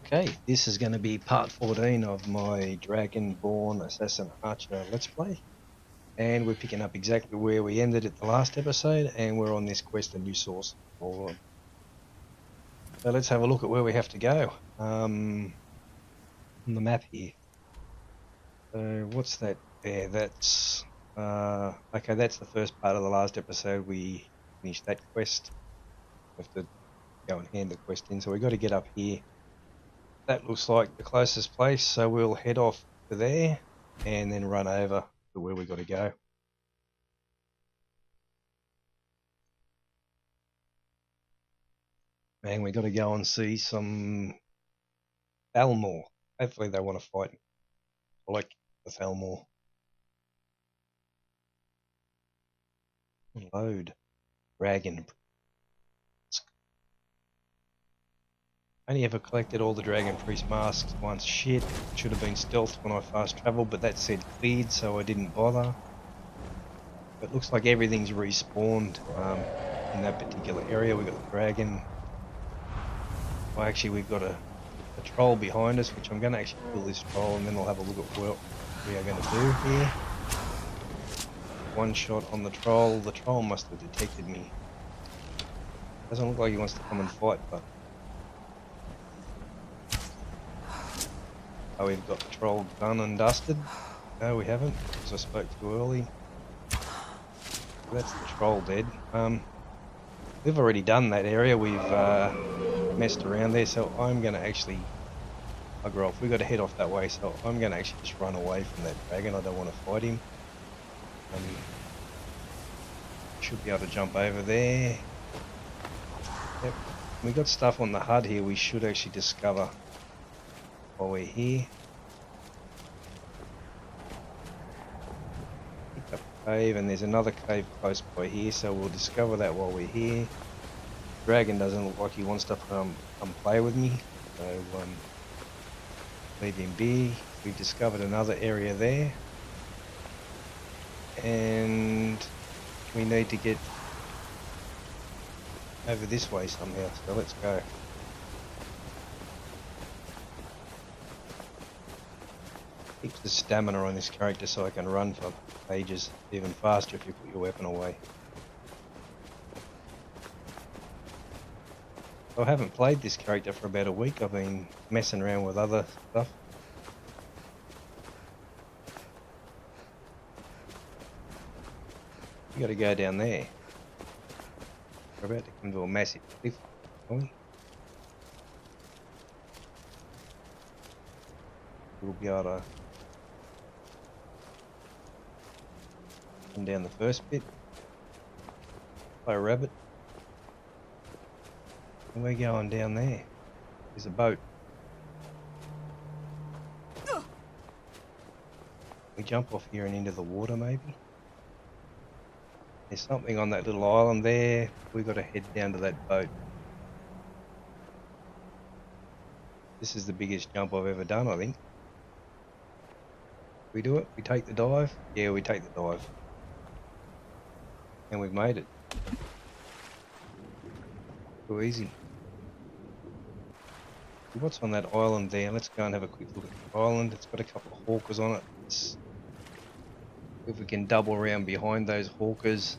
Okay, this is going to be part 14 of my Dragonborn Assassin Archer Let's Play. And we're picking up exactly where we ended at the last episode, and we're on this quest, a new source. So let's have a look at where we have to go. On the map here. So what's that there? That's... okay, that's the first part of the last episode. We finished that quest. We have to go and hand the quest in, so we've got to get up here. That looks like the closest place, so we'll head off to there and then run over to where we got to go. And we got to go and see some thalmor. Hopefully they want to fight me. I like the thalmor. Load. Dragon. Only ever collected all the Dragon Priest masks once. Shit. Should have been stealthed when I fast travelled, but that said cleared, so I didn't bother. It looks like everything's respawned in that particular area. We've got the dragon. Well, actually, we've got a troll behind us, which I'm going to actually kill this troll, and then I'll have a look at what we are going to do here. One shot on the troll. The troll must have detected me. Doesn't look like he wants to come and fight, but... Oh, we've got the troll done and dusted. No, we haven't, because I spoke too early. That's the troll dead. We've already done that area. We've messed around there, so I'm going to actually bugger off. We've got to head off that way, so I'm going to actually just run away from that dragon. I don't want to fight him. Should be able to jump over there. Yep. We got stuff on the HUD here we should actually discover while we're here. Pick up a cave, and there's another cave close by here, so we'll discover that while we're here. Dragon doesn't look like he wants to come play with me, so leave him be. We've discovered another area there, and we need to get over this way somehow, so let's go. Keeps the stamina on this character so I can run for ages, even faster if you put your weapon away. I haven't played this character for about a week. I've been messing around with other stuff. You gotta go down there. We're about to come to a massive cliff, aren't we? We'll be able to come down the first bit. Play a rabbit. And we're going down there. There's a boat. We jump off here and into the water maybe. There's something on that little island there. We've got to head down to that boat. This is the biggest jump I've ever done, I think. We do it? We take the dive? Yeah, we take the dive. And we've made it. Too easy. What's on that island there? Let's go and have a quick look at the island. It's got a couple of hawkers on it. If we can double around behind those hawkers,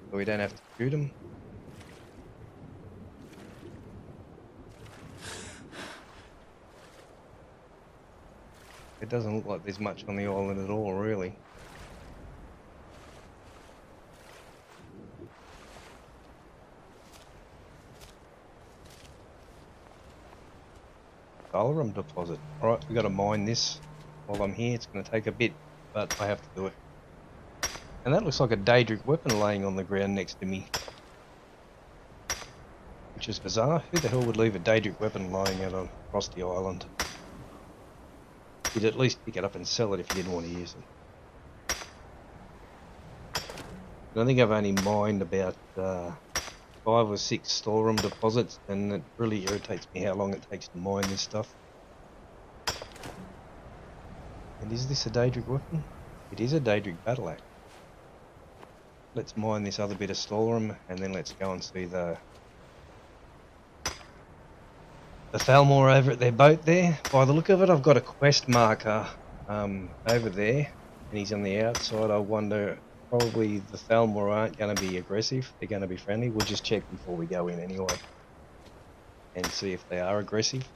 so we don't have to shoot them. It doesn't look like there's much on the island at all, really. Skyrim deposit. Alright, we got to mine this while I'm here. It's going to take a bit, but I have to do it. And that looks like a Daedric weapon laying on the ground next to me. Which is bizarre. Who the hell would leave a Daedric weapon lying out across the island? You'd at least pick it up and sell it if you didn't want to use it. I think I've only mined about 5 or 6 storeroom deposits, and it really irritates me how long it takes to mine this stuff. And is this a Daedric weapon? It is a Daedric battle axe. Let's mine this other bit of storeroom, and then let's go and see the the thalmor over at their boat there. By the look of it, I've got a quest marker over there, and he's on the outside. I wonder, probably the thalmor aren't going to be aggressive. They're going to be friendly. We'll just check before we go in anyway, and see if they are aggressive.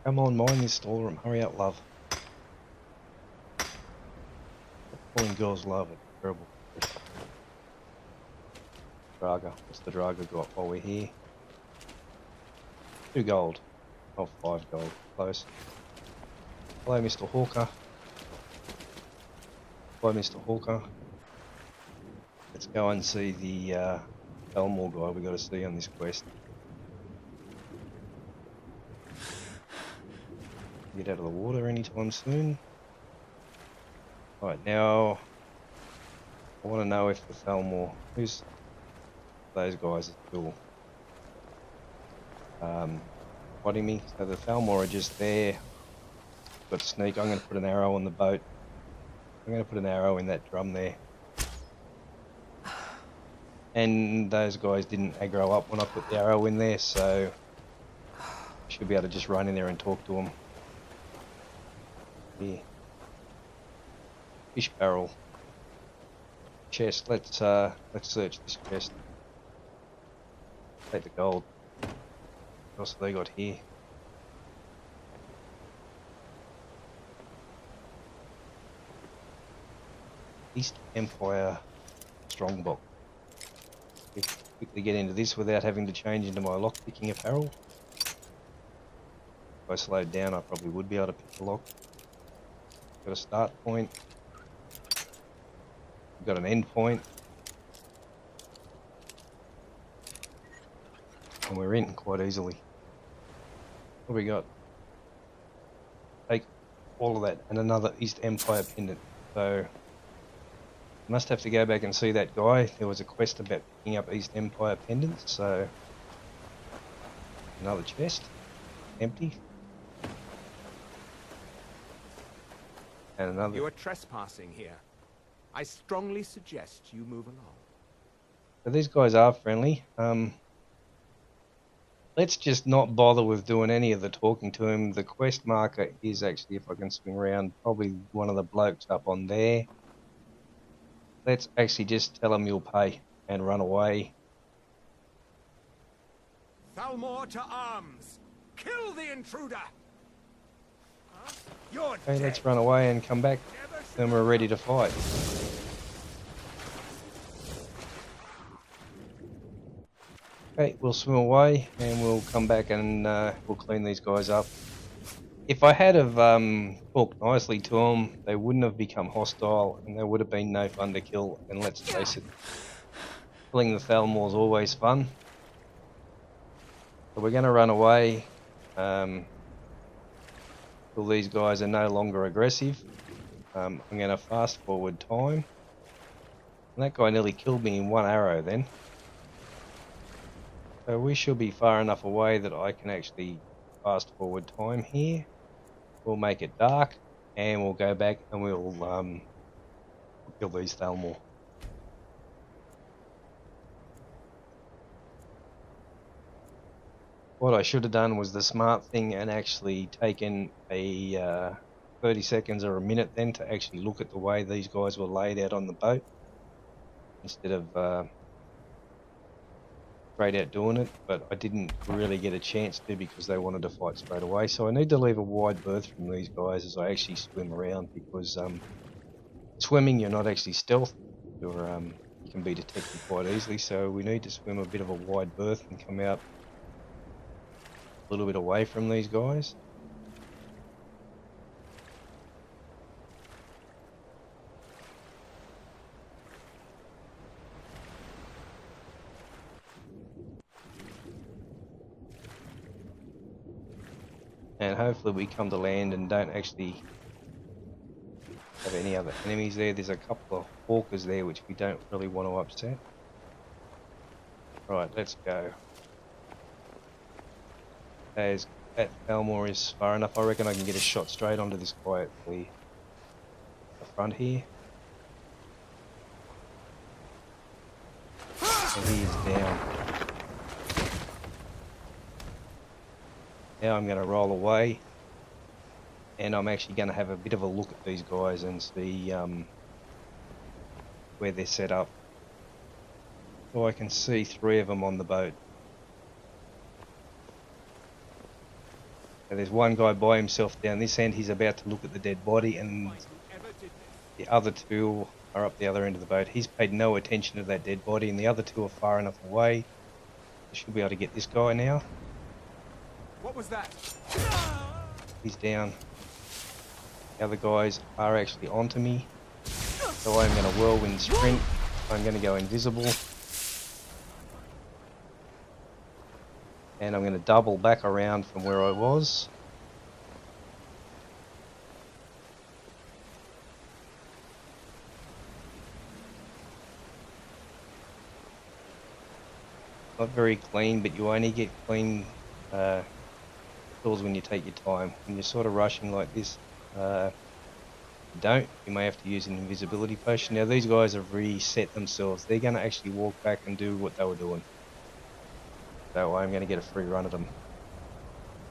Come on, mine this storeroom. Hurry up, love. Calling girls love is terrible. Draga. What's the Draga got while we're here? 2 gold. Oh, 5 gold. Close. Hello, Mr. Hawker. Hello, Mr. Hawker. Let's go and see the thalmor guy we got to see on this quest. Get out of the water anytime soon. Right, now I want to know if the thalmor, who's those guys are still fighting me. So the thalmor are just there. Got to sneak. I'm going to put an arrow on the boat. I'm going to put an arrow in that drum there. And those guys didn't aggro up when I put the arrow in there, so I should be able to just run in there and talk to them. Here. Fish barrel. Chest. Let's search this chest. Take the gold. What else have they got here? East Empire Strongbox. Quickly get into this without having to change into my lock-picking apparel. If I slowed down, I probably would be able to pick the lock. Got a start point. We've got an end point. And we're in quite easily. What have we got? Take all of that and another East Empire pendant. So must have to go back and see that guy. There was a quest about picking up East Empire pendants, so another chest. Empty. And another. You are trespassing here. I strongly suggest you move along. So these guys are friendly. Let's just not bother with doing any of the talking to him. The quest marker is actually, if I can swing around, probably one of the blokes up on there. Let's actually just tell him you'll pay and run away. Thalmor to arms! Kill the intruder! You're Okay, dead. let's run away and come back. Then we're ready to fight. Okay, we'll swim away and we'll come back and we'll clean these guys up. If I had have talked nicely to them, they wouldn't have become hostile and there would have been no fun to kill. And let's face it, killing the thalmor is always fun. So we're going to run away till these guys are no longer aggressive. I'm going to fast forward time. And that guy nearly killed me in one arrow then. So we should be far enough away that I can actually fast forward time here. We'll make it dark and we'll go back and we'll kill these thalmor. What I should have done was the smart thing and actually taken a 30 seconds or a minute then to actually look at the way these guys were laid out on the boat instead of straight out doing it, but I didn't really get a chance to because they wanted to fight straight away. So I need to leave a wide berth from these guys as I actually swim around because swimming you're not actually stealth, you can be detected quite easily. So we need to swim a bit of a wide berth and come out a little bit away from these guys. And hopefully we come to land and don't actually have any other enemies there. There's a couple of hawkers there which we don't really want to upset. Right, let's go. As that thalmor is far enough, I reckon I can get a shot straight onto this guy at the front here. And he is down. Now I'm going to roll away, and I'm actually going to have a bit of a look at these guys and see where they're set up. So I can see 3 of them on the boat. Now there's one guy by himself down this end. He's about to look at the dead body, and the other 2 are up the other end of the boat. He's paid no attention to that dead body, and the other 2 are far enough away. I should be able to get this guy now. What was that? He's down. The other guys are actually onto me. So I'm going to whirlwind sprint. I'm going to go invisible. And I'm going to double back around from where I was. Not very clean, but you only get clean kills when you take your time. When you're sort of rushing like this, you may have to use an invisibility potion. Now these guys have reset themselves. They're going to actually walk back and do what they were doing. That way I'm going to get a free run at them.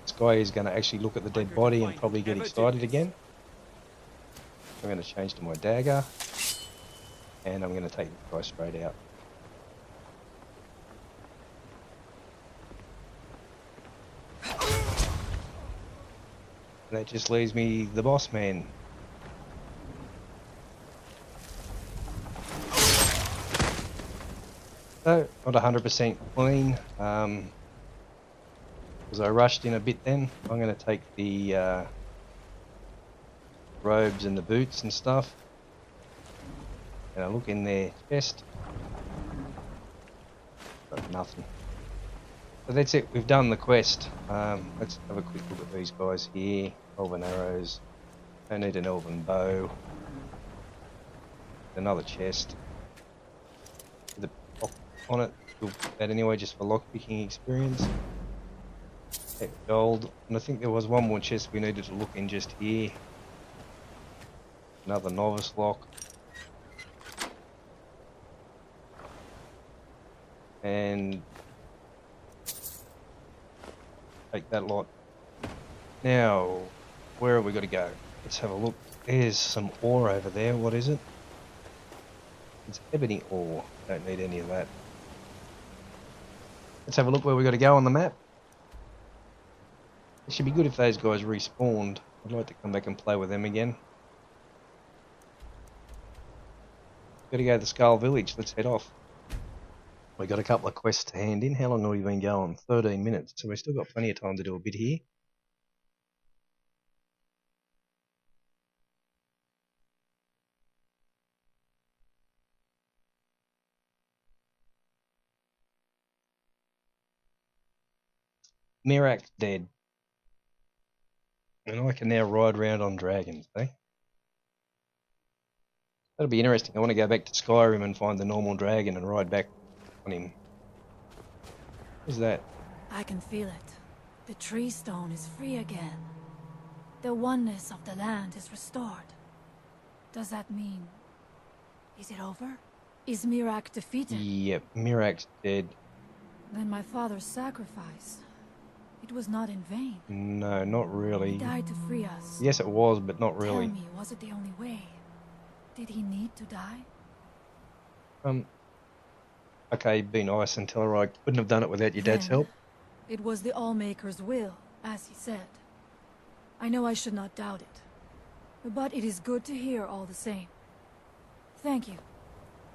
This guy is going to actually look at the dead body and probably get excited again. I'm going to change to my dagger, and I'm going to take this guy straight out. And that just leaves me the boss man. So, not 100% clean, because I rushed in a bit then. I'm going to take the robes and the boots and stuff, and I look in their chest. Got nothing. So that's it, we've done the quest. Let's have a quick look at these guys here. Elven arrows. Don't need an elven bow. Another chest. With a lock on it. We'll put that anyway, just for lockpicking experience. Take gold. And I think there was one more chest we needed to look in just here. Another novice lock. And take that lot. Now, where have we got to go? Let's have a look. There's some ore over there. What is it? It's ebony ore. Don't need any of that. Let's have a look where we got to go on the map. It should be good if those guys respawned. I'd like to come back and play with them again. Got to go to the Skaal village. Let's head off. We got a couple of quests to hand in. How long have we been going? 13 minutes. So we've still got plenty of time to do a bit here. Mirak's dead. And I can now ride around on dragons, eh? That'll be interesting. I want to go back to Skyrim and find the normal dragon and ride back on him. What's that? I can feel it. The tree stone is free again. The oneness of the land is restored. Does that mean... is it over? Is Mirak defeated? Yep, Mirak's dead. Then my father's sacrifice... it was not in vain. No, not really. He died to free us. Yes, it was, but not really. Tell me, was it the only way? Did he need to die? Okay, be nice and tell her I couldn't have done it without your dad's help. It was the Allmaker's will, as he said. I know I should not doubt it. But it is good to hear all the same. Thank you.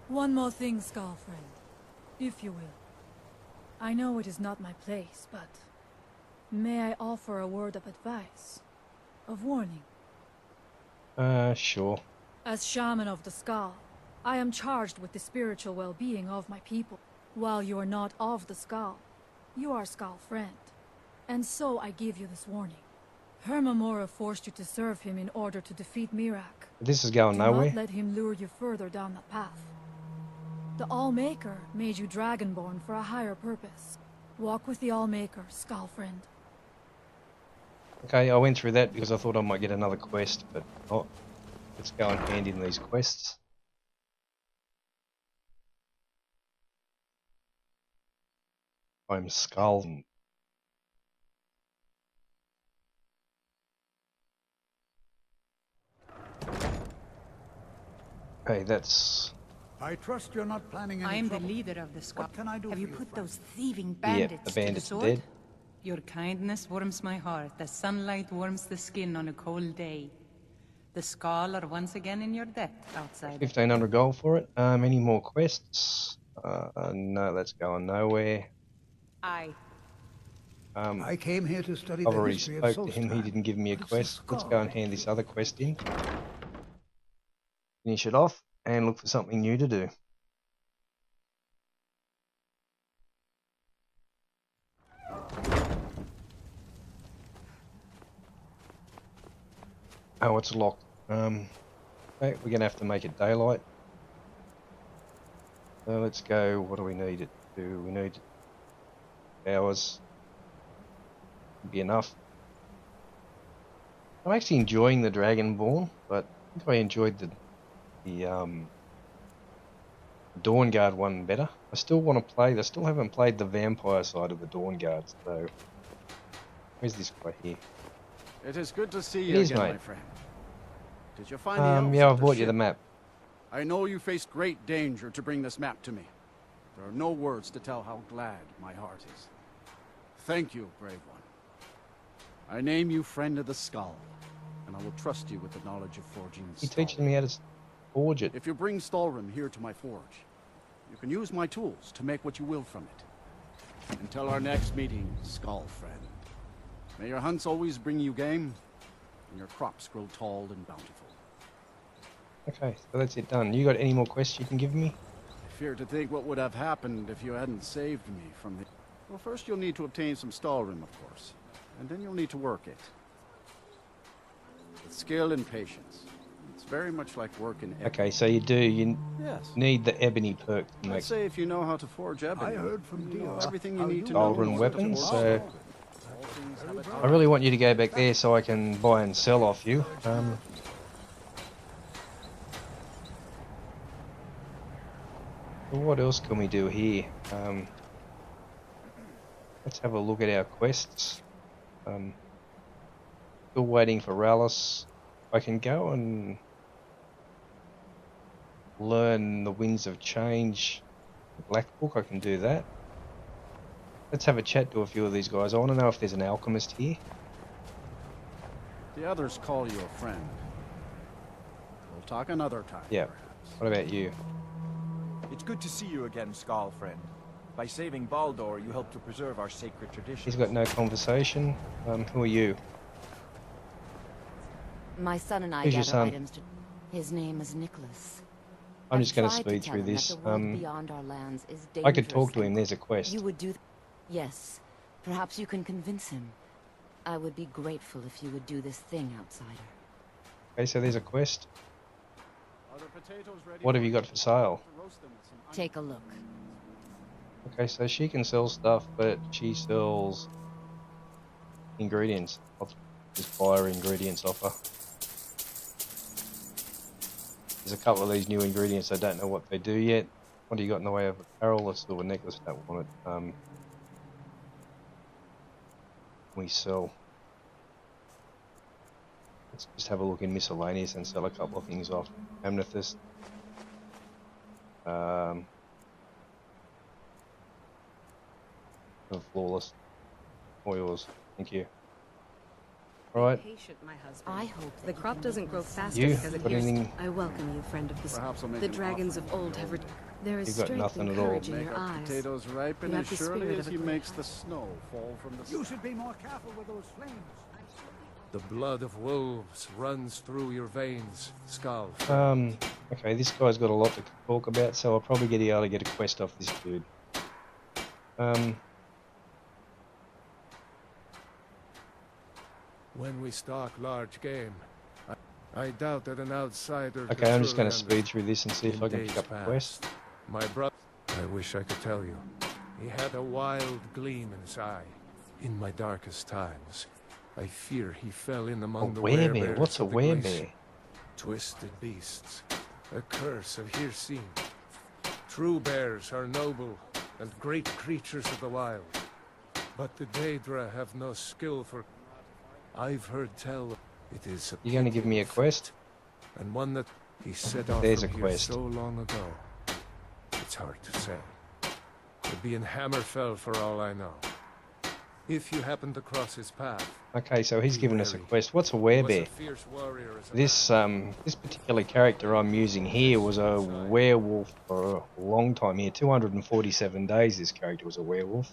One more thing, Skaal friend. If you will. I know it is not my place, but... may I offer a word of advice? Of warning? Sure. As shaman of the Skaal, I am charged with the spiritual well-being of my people. While you are not of the Skaal, you are Skaal friend. And so I give you this warning. Hermamora forced you to serve him in order to defeat Mirak. This is going Do nowhere. not let him lure you further down that path. The Allmaker made you Dragonborn for a higher purpose. Walk with the Allmaker, Skaal friend. Okay, I went through that because I thought I might get another quest, but not. Let's go and hand in these quests. I'm Skaal. Okay, that's... I trust you're not planning any I'm the trouble. leader of the Skaal. What can I do Have for you you, put friend? those thieving Yeah, bandits the to the bandits are sword? dead. Your kindness warms my heart as sunlight warms the skin on a cold day. The Skaal are once again in your debt, outsider. 1500 gold for it. Any more quests? No, that's going nowhere. Aye. I came here to study I've the already history of spoke to him. He Solstan. didn't give me a But it's the quest. Let's Skaal go and that hand this killed other me. quest in. Finish it off and look for something new to do. Oh, it's locked. Okay, we're gonna have to make it daylight. So let's go. What do we need it to do? We need hours. Be enough. I'm actually enjoying the Dragonborn, but I think I enjoyed the Dawn Guard one better. I still want to play. I still haven't played the vampire side of the Dawn Guards, so where's this guy here? It is good to see It you is, again, mate. my friend. Did you find the elves Yeah, at I've their bought you the ship? map. I know you faced great danger to bring this map to me. There are no words to tell how glad my heart is. Thank you, brave one. I name you friend of the Skaal, and I will trust you with the knowledge of forging He stone. teaches me how to forge it. If you bring Stalrim here to my forge, you can use my tools to make what you will from it. Until our next meeting, Skaal friend. May your hunts always bring you game, and your crops grow tall and bountiful. Okay, so that's it done. You got any more quests you can give me? I fear to think what would have happened if you hadn't saved me from the... Well, first you'll need to obtain some Stalrim, of course. And then you'll need to work it. With skill and patience. It's very much like working ebony. Okay, so you Yes. need the ebony perk to I'd make say if you know how to forge ebony, I heard from you know Dia everything you how need you to know. Golden in order to weapons, forge so- Stalrim. All things have a I time. really want you to go back there so I can buy and sell off you. What else can we do here? Let's have a look at our quests. Still waiting for Rallis. I can go and learn the Winds of Change. Black Book, I can do that. Let's have a chat to a few of these guys. I want to know if there's an alchemist here. The others call you a friend. We'll talk another time, Yeah. perhaps. What about you? It's good to see you again, Skaal friend. By saving Baldur, you help to preserve our sacred traditions. He's got no conversation. Who are you? My son and I Who's your gather son? items to... His name is Nicholas. I'm I've just going to tried speed tell through him that this. the world beyond our lands is I could talk dangerous to him. and There's a quest. You would do... Yes. Perhaps you can convince him. I would be grateful if you would do this thing, outsider. Okay, so there's a quest. Are the potatoes ready What have you got for sale? to roast them with some onion? Take a look. Okay, so she can sell stuff, but she sells ingredients. I'll just buy her ingredients off her. There's a couple of these new ingredients. I don't know what they do yet. What do you got in the way of apparel? A silver necklace. Don't want it. We sell. Let's just have a look in miscellaneous and sell a couple of things off. Amethyst. Flawless. All yours. Thank you. Right. Patient, my husband. I hope that The you crop can doesn't make grow my son faster You because it got hears. anything? I welcome you, friend of the Perhaps I'll make The an dragons offering of old to have. Old. There is You've got strength nothing and at all. courage in Make your our eyes. potatoes ripen You as have the surely spirit as of a he great makes the hunter. snow fall from the You sky. should be more careful with those flames. The blood of wolves runs through your veins, Skaal. Okay, this guy's got a lot to talk about, so I'll probably get able to get a quest off this dude. When we stalk large game, I doubt that an outsider. could Okay, I'm just truly going to speed through this and see if I can days pick up a past, quest. My brother, I wish I could tell you. He had a wild gleam in his eye. In my darkest times, I fear he fell in A among the werebear? werebears What's a of the glacier. werebear? Twisted beasts, a curse of here seen. True bears are noble and great creatures of the wild, but the Daedra have no skill for. I've heard tell it is a You going to give me a pitiable quest? fate, and one that He set off There's from a here quest. so long ago. It's hard to say. Could be in Hammerfell for all I know. If you happen to cross his path. Okay, so he's be given us a wary. quest. What's a He was a werebear? fierce warrior as a This particular character I'm using here was a werewolf for a long time here. 247 days this character was a werewolf.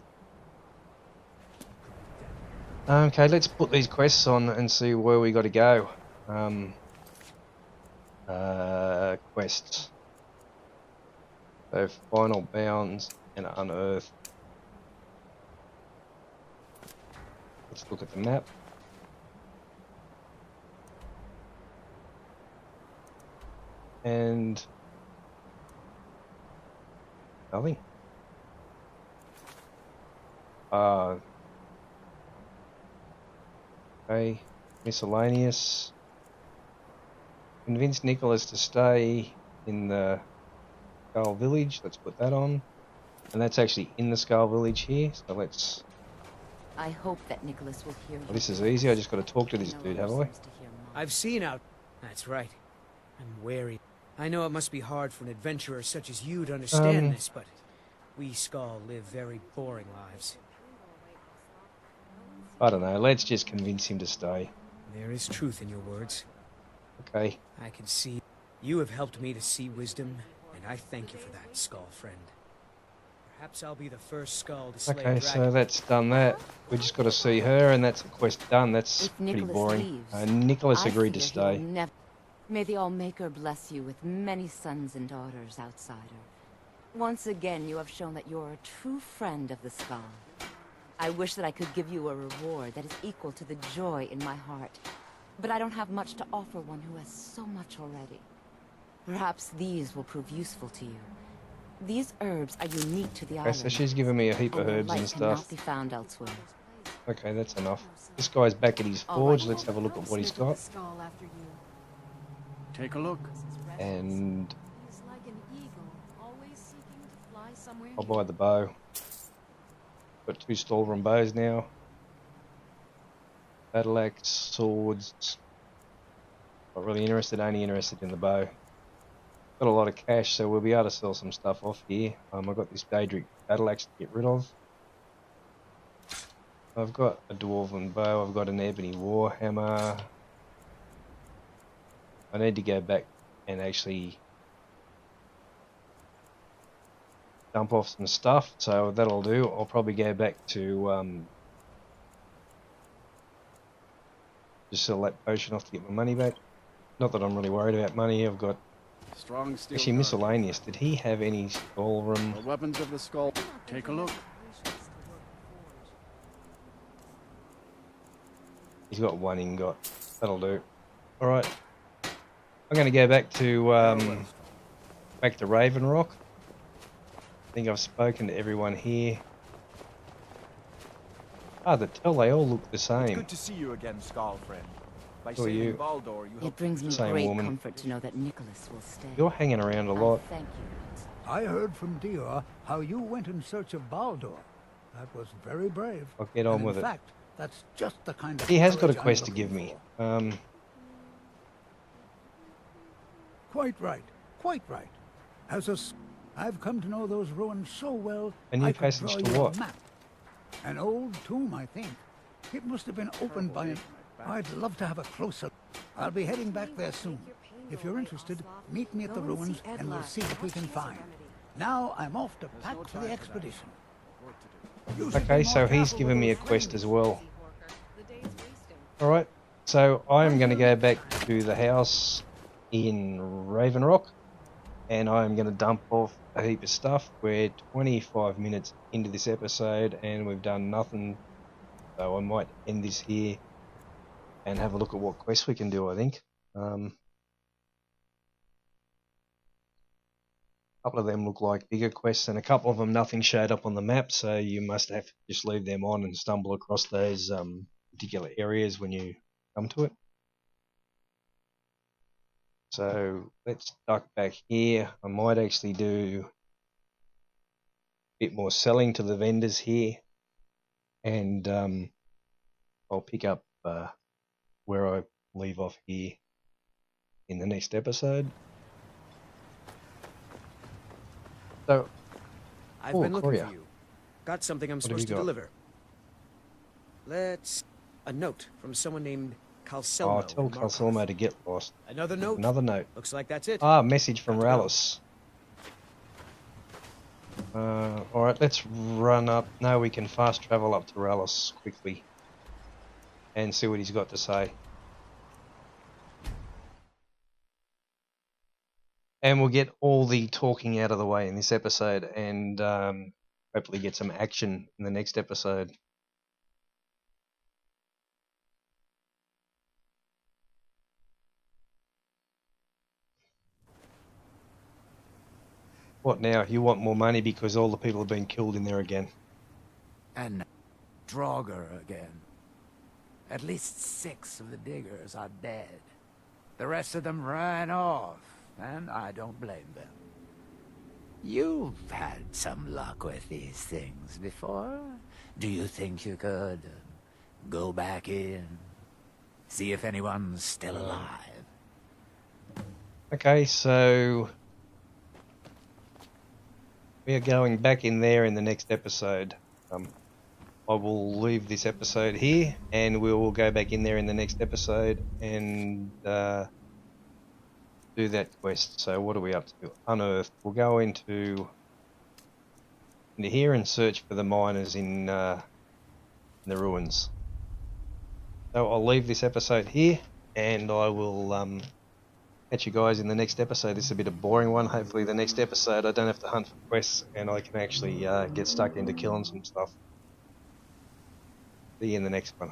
Okay, let's put these quests on and see where we got to go. Quests. So final bounds and unearth. Let's look at the map. And nothing. Okay, miscellaneous. Convince Nicholas to stay in the Skaal village. Let's put that on. And that's actually in the Skaal village here. So let's. I hope that Nicholas will hear Well, you. this is easy. I just got to talk to this dude, have I? I've seen out. That's right. I'm wary. I know it must be hard for an adventurer such as you to understand this, but we Skaal live very boring lives. I don't know. Let's just convince him to stay. There is truth in your words. Okay. I can see you have helped me to see wisdom, and I thank you for that, Skaal friend. Perhaps I'll be the first Skaal to slay a Okay, dragon. so that's done that. We just got to see her, and that's the quest done. That's If pretty Nicholas boring. leaves, Nicholas I agreed to fear he will stay. never. May the Allmaker bless you with many sons and daughters, outsider. Once again, you have shown that you're a true friend of the Skaal. I wish that I could give you a reward that is equal to the joy in my heart. But I don't have much to offer one who has so much already. Perhaps these will prove useful to you. These herbs are unique to the Okay, island. so she's giving me a heap of and their herbs light and cannot stuff. be found elsewhere. Okay, that's enough. This guy's back at his forge. Let's have a look at what he's got. Take a look. And I'll buy the bow. Got 2 Stalrum bows now. Battle axe, swords. Not really interested, only interested in the bow. Got a lot of cash, so we'll be able to sell some stuff off here. I've got this Daedric battle axe to get rid of. I've got a dwarven bow, I've got an ebony warhammer. I need to go back and actually dump off some stuff, so that'll do. I'll probably go back to just sell that potion off to get my money back. Not that I'm really worried about money. I've got Strong steel actually guard. miscellaneous. Did he have any Stalrum? The weapons of the Skaal. Take a look. He's got 1 ingot. That'll do. All right. I'm going to go back to Raven Rock. I think I've spoken to everyone here. The tell they all look the It's same. good to see you again, Skaal friend. By Who are saving you? Baldur, you It helped brings me Same great woman. comfort to know that Nicholas will stay. You're hanging around a lot. I thank you. I heard from Dior how you went in search of Baldur. That was very brave. I'll get on And with in it. fact, that's just the kind of He has got a courage I'm quest to looking give me. for. Quite right. Quite right. I've come to know those ruins so well. A new I could passage draw to you what? a map. An old tomb, I think. It must have been opened by an... I'd love to have a closer... I'll be heading back there soon. If you're interested, meet me at the ruins and we'll see what we can find. Now I'm off to pack for the expedition. Okay, so he's given me a quest as well. Alright, so I'm going to go back to the house in Raven Rock, and I'm going to dump off a heap of stuff. We're 25 minutes into this episode and we've done nothing, so I might end this here and have a look at what quests we can do, I think. A couple of them look like bigger quests, and a couple of them nothing showed up on the map, so you must have to just leave them on and stumble across those particular areas when you come to it. So let's duck back here. I might actually do a bit more selling to the vendors here, and I'll pick up where I leave off here in the next episode. So, I've oh, been looking courier. for you. Got something I'm What have supposed you to got? deliver. A note from someone named Oh, Calcelmo. tell in Markarth. Calcelmo to get lost. Another note? Another note. Looks like that's it. Ah, message from Got to go. Rallis. Alright, let's run up. No, we can fast travel up to Rallis quickly and see what he's got to say. And we'll get all the talking out of the way in this episode and hopefully get some action in the next episode. What now? You want more money because all the people have been killed in there again. And Draugr again. At least 6 of the diggers are dead. The rest of them ran off, and I don't blame them. You've had some luck with these things before. Do you think you could go back in? See if anyone's still alive? Okay, so we are going back in there in the next episode. I will leave this episode here and we will go back in there in the next episode and do that quest. So what are we up to? Unearthed. We'll go into here and search for the miners in the ruins. So I'll leave this episode here and I will catch you guys in the next episode. This is a bit of a boring one. Hopefully the next episode I don't have to hunt for quests and I can actually get stuck into killing some stuff. See you in the next one.